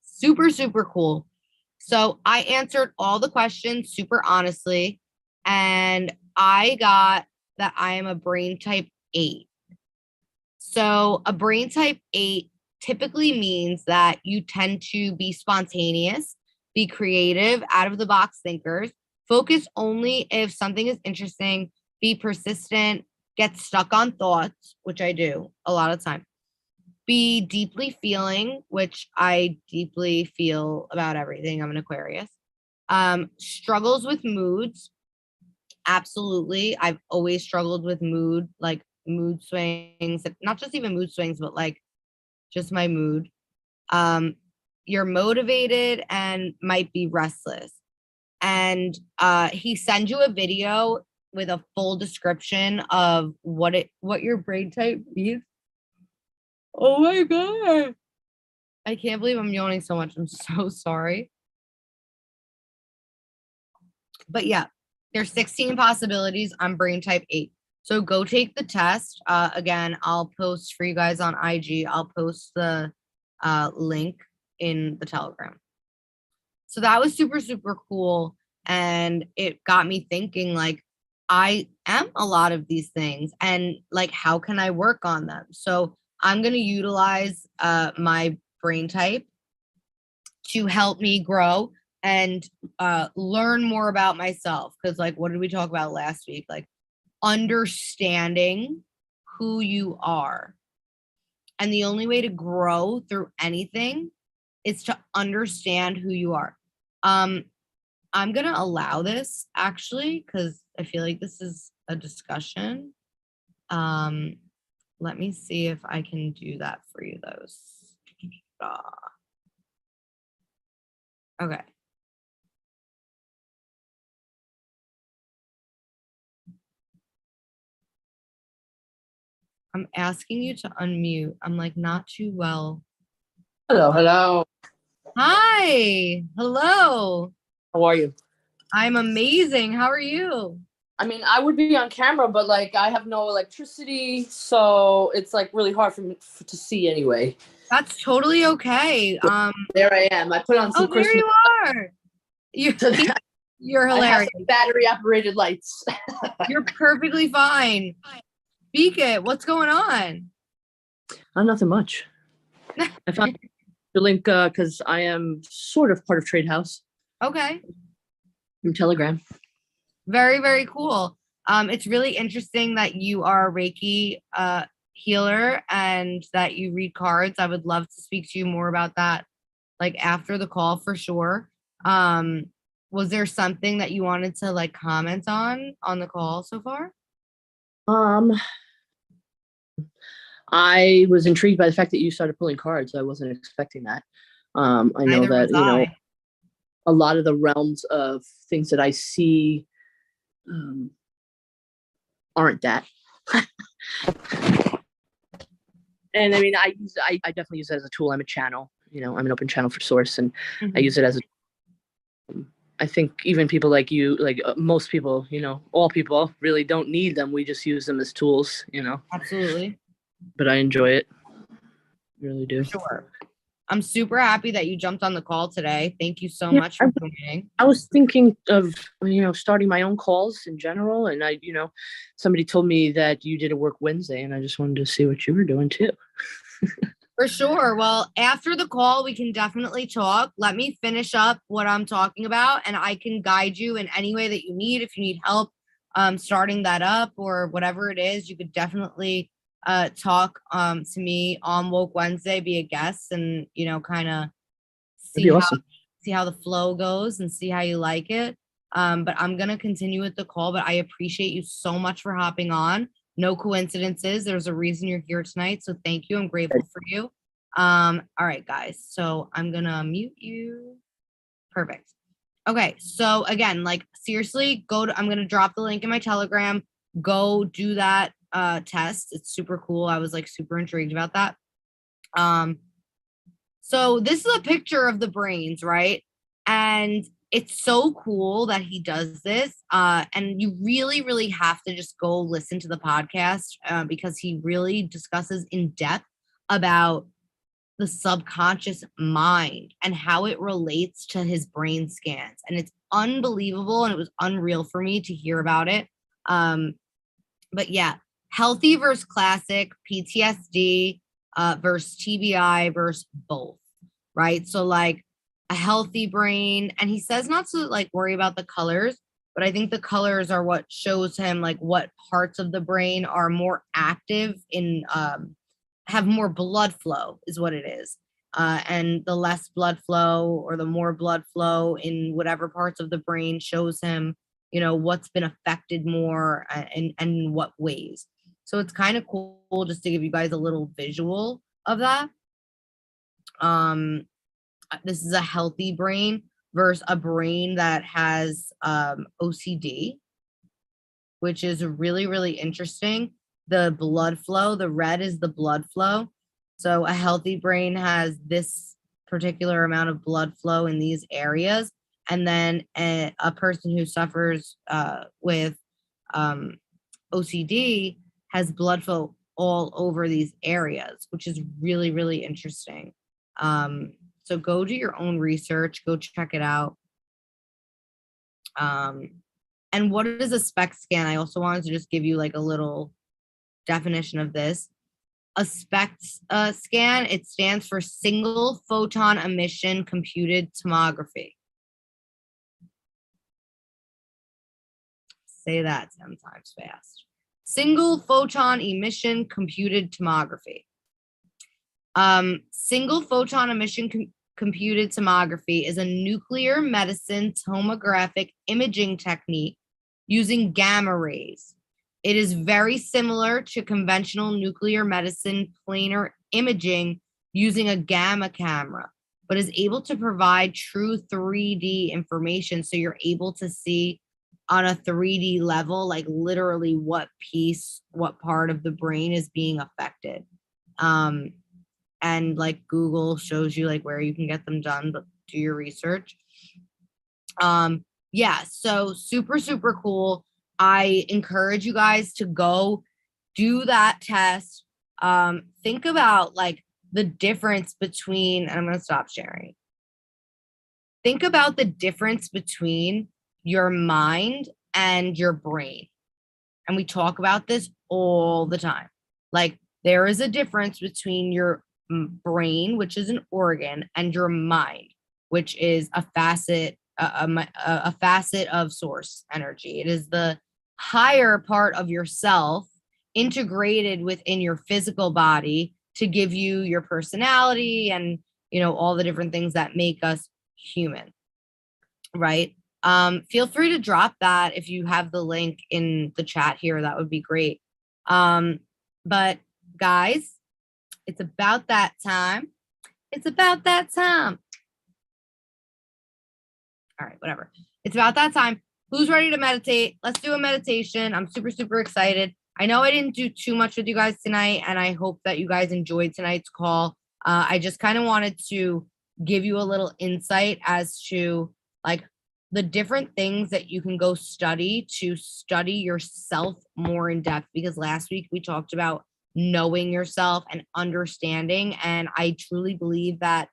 [SPEAKER 2] Super, super cool. So I answered all the questions super honestly, and I got that I am a brain type 8. So a brain type 8 typically means that you tend to be spontaneous, be creative, out of the box thinkers, focus only if something is interesting, be persistent, get stuck on thoughts, which I do a lot of time, be deeply feeling, which I deeply feel about everything. I'm an Aquarius. Struggles with moods. Absolutely. I've always struggled with mood, like mood swings, not just even mood swings, but like just my mood. You're motivated and might be restless. And he sends you a video with a full description of what your brain type means. Oh my God. I can't believe I'm yawning so much. I'm so sorry. But yeah, there's 16 possibilities. I'm brain type 8. So go take the test. Again, I'll post for you guys on IG. I'll post the link in the Telegram. So that was super, super cool. And it got me thinking, like, I am a lot of these things and like, how can I work on them? So I'm going to utilize my brain type to help me grow and learn more about myself. Because like, what did we talk about last week? Like understanding who you are. And the only way to grow through anything is to understand who you are. I'm going to allow this actually, because I feel like this is a discussion. Let me see if I can do that for you though. Okay. I'm asking you to unmute. I'm like not too well.
[SPEAKER 3] Hello, hello.
[SPEAKER 2] Hi. Hello.
[SPEAKER 3] How are you?
[SPEAKER 2] I'm amazing. How are you?
[SPEAKER 3] I mean, I would be on camera, but like I have no electricity, so it's like really hard for me to see anyway.
[SPEAKER 2] That's totally okay.
[SPEAKER 3] There I am. I put on some
[SPEAKER 2] Oh, there
[SPEAKER 3] Christmas.
[SPEAKER 2] you are. You're
[SPEAKER 3] I have
[SPEAKER 2] hilarious.
[SPEAKER 3] some battery-operated lights.
[SPEAKER 2] You're perfectly fine. Speak it. What's going on?
[SPEAKER 3] Nothing much. I found the link because I am sort of part of Trade House
[SPEAKER 2] Okay.
[SPEAKER 3] from Telegram.
[SPEAKER 2] Very, very cool. It's really interesting that you are a Reiki healer and that you read cards. I would love to speak to you more about that, like after the call for sure. Was there something that you wanted to like comment on the call so far?
[SPEAKER 3] I was intrigued by the fact that you started pulling cards. I wasn't expecting that. I know
[SPEAKER 2] Neither
[SPEAKER 3] that,
[SPEAKER 2] was I.
[SPEAKER 3] a lot of the realms of things that I see aren't that. And I mean, I definitely use it as a tool. I'm a channel, I'm an open channel for source, and I use it as I think even people like you, like most people, all people really don't need them. We just use them as tools,
[SPEAKER 2] Absolutely.
[SPEAKER 3] but I enjoy it. Really do.
[SPEAKER 2] For sure. I'm super happy that you jumped on the call today. Thank you so much for joining.
[SPEAKER 3] I was thinking of, starting my own calls in general. And somebody told me that you did a work Wednesday, and I just wanted to see what you were doing too.
[SPEAKER 2] For sure. Well, after the call, we can definitely talk. Let me finish up what I'm talking about, and I can guide you in any way that you need. If you need help starting that up or whatever it is, you could definitely talk to me on Woke Wednesday, be a guest, and kind of see how the flow goes and see how you like it. But I'm gonna continue with the call. But I appreciate you so much for hopping on. No coincidences. There's a reason you're here tonight. So thank you. I'm grateful for you. All right, guys. So I'm gonna mute you. Perfect. Okay. So again, like seriously, I'm gonna drop the link in my Telegram. Go do that test. It's super cool. I was like super intrigued about that. So this is a picture of the brains, right? And it's so cool that he does this. And you really, really have to just go listen to the podcast because he really discusses in depth about the subconscious mind and how it relates to his brain scans. And it's unbelievable. And it was unreal for me to hear about it. But yeah, healthy versus classic, PTSD versus TBI versus both, right? So like a healthy brain, and he says not to like worry about the colors, but I think the colors are what shows him like what parts of the brain are more active in have more blood flow is what it is. And the less blood flow or the more blood flow in whatever parts of the brain shows him, what's been affected more and in what ways. So it's kind of cool just to give you guys a little visual of that. This is a healthy brain versus a brain that has OCD, which is really, really interesting. The blood flow, the red is the blood flow. So a healthy brain has this particular amount of blood flow in these areas. And then a person who suffers with OCD has blood flow all over these areas, which is really, really interesting. So go do your own research, go check it out. And what is a SPECT scan? I also wanted to just give you like a little definition of this. A SPECT scan, it stands for single photon emission computed tomography. Say that 10 times fast. Single photon emission computed tomography. Single photon emission computed tomography is a nuclear medicine tomographic imaging technique using gamma rays. It is very similar to conventional nuclear medicine planar imaging using a gamma camera, but is able to provide true 3D information. So you're able to see on a 3D level, like literally what part of the brain is being affected. And like Google shows you like where you can get them done, but do your research. Yeah, so super, super cool. I encourage you guys to go do that test. Think about like the difference between, and I'm going to stop sharing. Think about the difference between your mind and your brain. And we talk about this all the time. Like there is a difference between your brain, which is an organ, and your mind, which is a facet, a facet of source energy. It is the higher part of yourself integrated within your physical body to give you your personality and, all the different things that make us human, right? Feel free to drop that if you have the link in the chat here. That would be great. But guys, it's about that time. It's about that time. All right, whatever. It's about that time. Who's ready to meditate? Let's do a meditation. I'm super, super excited. I know I didn't do too much with you guys tonight, and I hope that you guys enjoyed tonight's call. I just kind of wanted to give you a little insight as to like the different things that you can go study to study yourself more in depth, because last week we talked about knowing yourself and understanding. And I truly believe that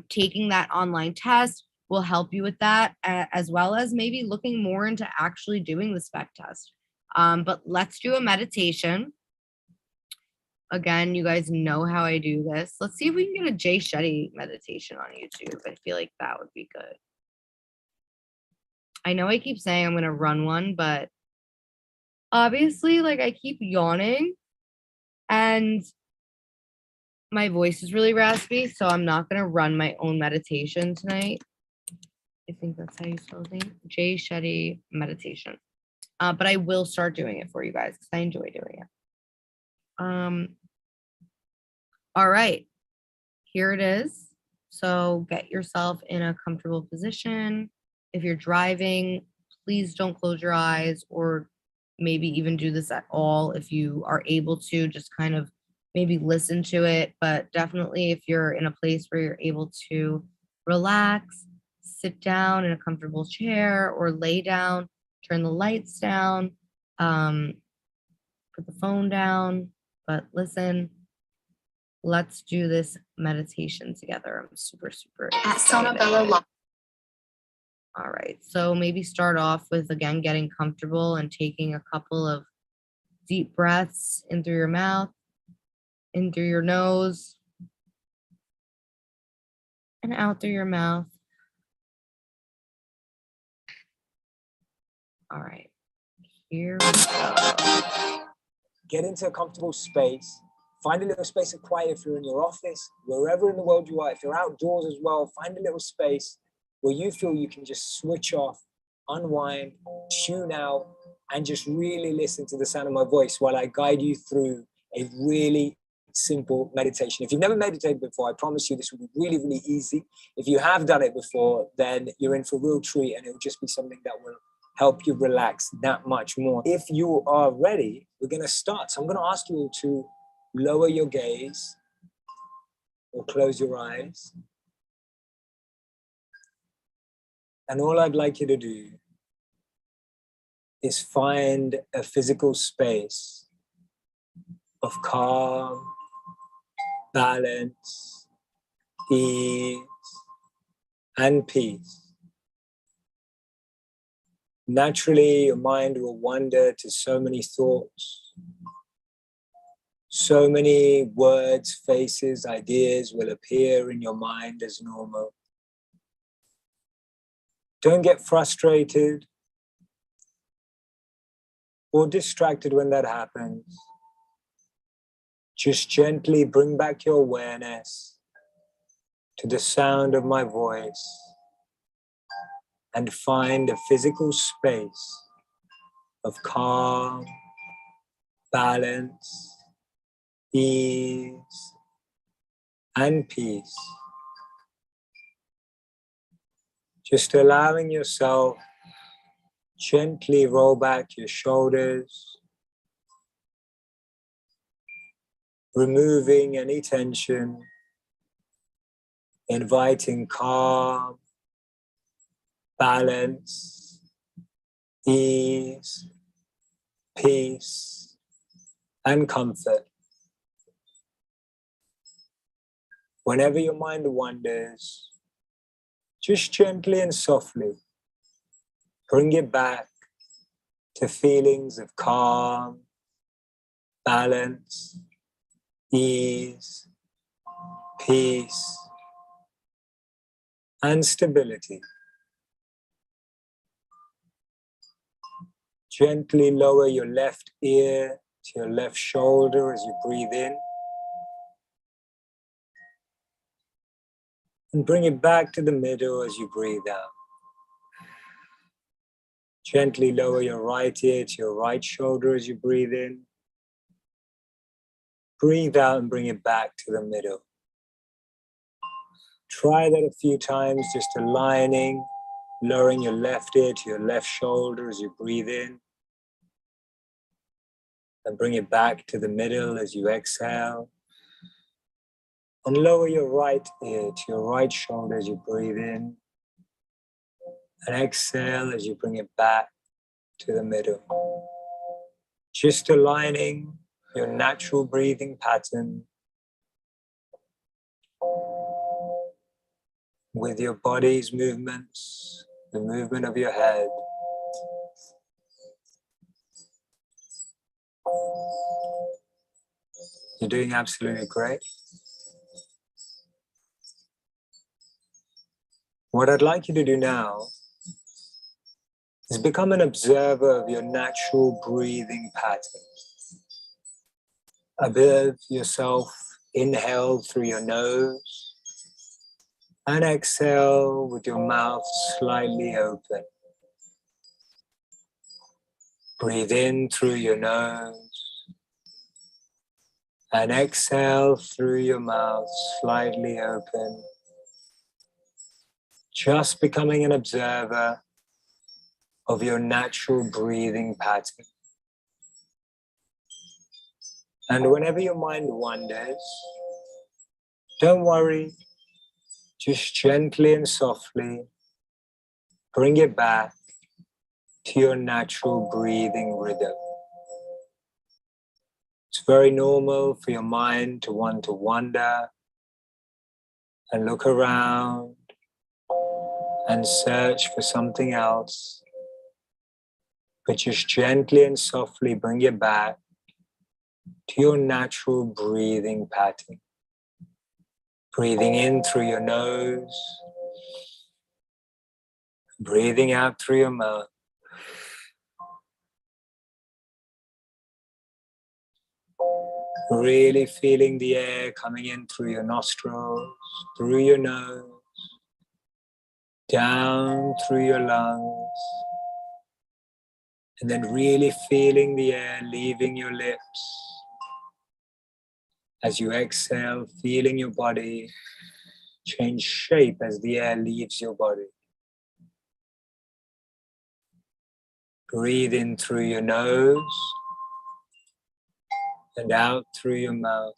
[SPEAKER 2] taking that online test will help you with that, as well as maybe looking more into actually doing the spec test. But let's do a meditation. Again, you guys know how I do this. Let's see if we can get a Jay Shetty meditation on YouTube. I feel like that would be good. I know I keep saying I'm going to run one, but obviously, like, I keep yawning and my voice is really raspy, so I'm not going to run my own meditation tonight. I think that's how you spell his name. Jay Shetty meditation. But I will start doing it for you guys because I enjoy doing it. All right, here it is. So get yourself in a comfortable position. If you're driving, please don't close your eyes, or maybe even do this at all. If you are able to, just kind of maybe listen to it. But definitely if you're in a place where you're able to relax, sit down in a comfortable chair or lay down, turn the lights down, put the phone down, but listen, let's do this meditation together. I'm super, super excited. All right, so maybe start off with, again, getting comfortable and taking a couple of deep breaths in through your mouth, in through your nose, and out through your mouth. All right, here we go.
[SPEAKER 4] Get into a comfortable space. Find a little space of quiet if you're in your office, wherever in the world you are. If you're outdoors as well, find a little space where you feel you can just switch off, unwind, tune out, and just really listen to the sound of my voice while I guide you through a really simple meditation. If you've never meditated before, I promise you this will be really, really easy. If you have done it before, then you're in for a real treat, and it will just be something that will help you relax that much more. If you are ready, we're going to start. So I'm going to ask you to lower your gaze or close your eyes. And all I'd like you to do is find a physical space of calm, balance, ease, and peace. Naturally, your mind will wander to so many thoughts. So many words, faces, ideas will appear in your mind as normal. Don't get frustrated or distracted when that happens. Just gently bring back your awareness to the sound of my voice and find a physical space of calm, balance, ease, and peace. Just allowing yourself gently roll back your shoulders, removing any tension, inviting calm, balance, ease, peace, and comfort. Whenever your mind wanders, just gently and softly bring it back to feelings of calm, balance, ease, peace, and stability. Gently lower your left ear to your left shoulder as you breathe in. And bring it back to the middle as you breathe out. Gently lower your right ear to your right shoulder as you breathe in. Breathe out and bring it back to the middle. Try that a few times, just aligning, lowering your left ear to your left shoulder as you breathe in. And bring it back to the middle as you exhale. And lower your right ear to your right shoulder as you breathe in. And exhale as you bring it back to the middle. Just aligning your natural breathing pattern with your body's movements, the movement of your head. You're doing absolutely great. What I'd like you to do now is become an observer of your natural breathing pattern. Observe yourself inhale through your nose and exhale with your mouth slightly open. Breathe in through your nose and exhale through your mouth slightly open. Just becoming an observer of your natural breathing pattern. And whenever your mind wanders, don't worry, just gently and softly bring it back to your natural breathing rhythm. It's very normal for your mind to want to wander and look around and search for something else. But just gently and softly bring it back to your natural breathing pattern. Breathing in through your nose, breathing out through your mouth. Really feeling the air coming in through your nostrils, through your nose, down through your lungs, and then really feeling the air leaving your lips. As you exhale, feeling your body change shape as the air leaves your body. Breathe in through your nose and out through your mouth.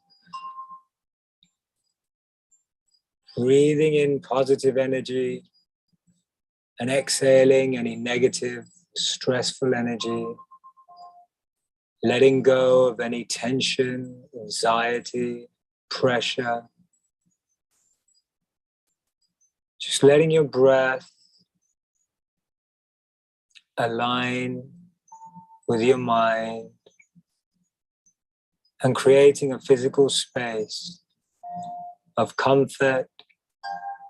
[SPEAKER 4] Breathing in positive energy and exhaling any negative, stressful energy. Letting go of any tension, anxiety, pressure. Just letting your breath align with your mind and creating a physical space of comfort,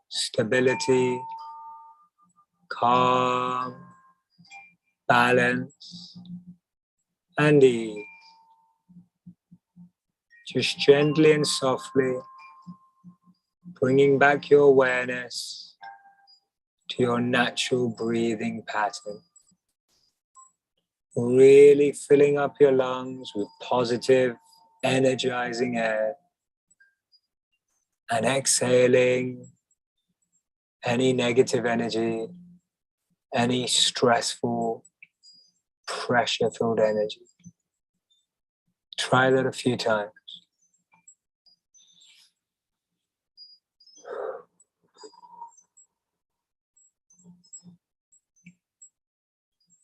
[SPEAKER 4] stability, calm, balance, and ease. Just gently and softly bringing back your awareness to your natural breathing pattern. Really filling up your lungs with positive, energizing air and exhaling any negative energy, any stressful, pressure-filled energy. Try that a few times.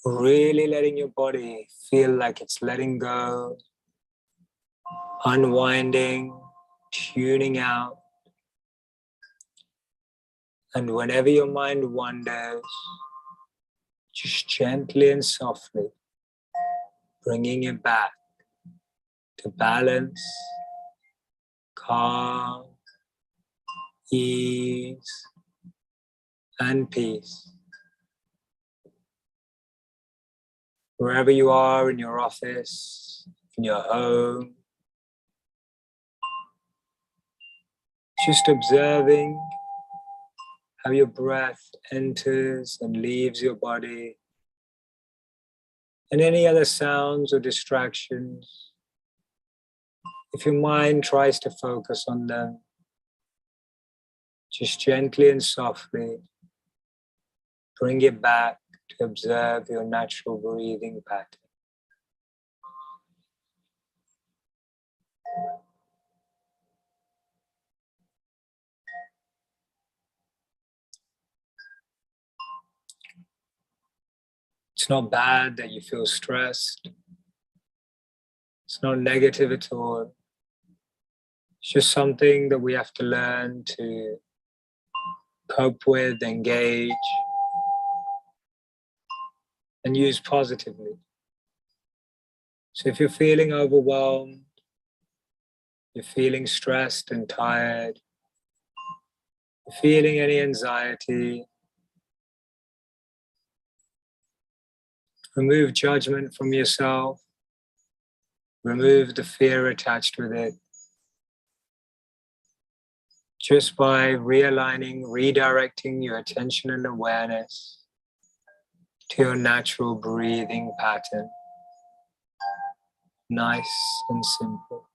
[SPEAKER 4] Really letting your body feel like it's letting go, unwinding, tuning out. And whenever your mind wanders, just gently and softly bringing it back to balance, calm, ease, and peace. Wherever you are, in your office, in your home, just observing how your breath enters and leaves your body, and any other sounds or distractions. If your mind tries to focus on them, just gently and softly bring it back to observe your natural breathing pattern. It's not bad that you feel stressed. It's not negative at all. It's just something that we have to learn to cope with, engage, and use positively. So if you're feeling overwhelmed, you're feeling stressed and tired, you're feeling any anxiety, remove judgment from yourself, remove the fear attached with it. Just by realigning, redirecting your attention and awareness to your natural breathing pattern. Nice and simple.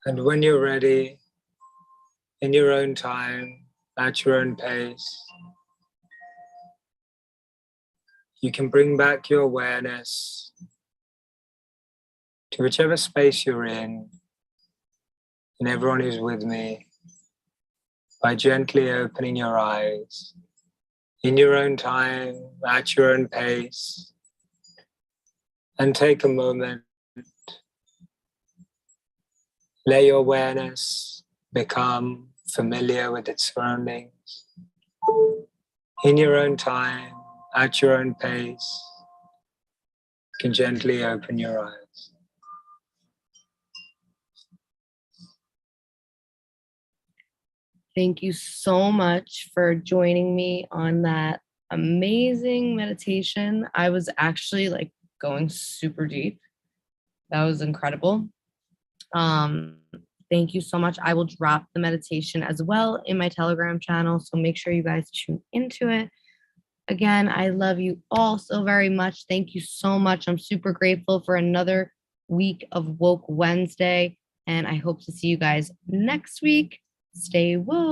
[SPEAKER 4] And when you're ready, in your own time, at your own pace, you can bring back your awareness to whichever space you're in, and everyone who's with me, by gently opening your eyes, in your own time, at your own pace, and take a moment. Let your awareness become familiar with its surroundings. In your own time, at your own pace, you can gently open your eyes.
[SPEAKER 2] Thank you so much for joining me on that amazing meditation. I was actually like going super deep. That was incredible. Thank you so much. I will drop the meditation as well in my Telegram channel, so make sure you guys tune into it. Again, I love you all so very much. Thank you so much. I'm super grateful for another week of Woke Wednesday, and I hope to see you guys next week. Stay woke.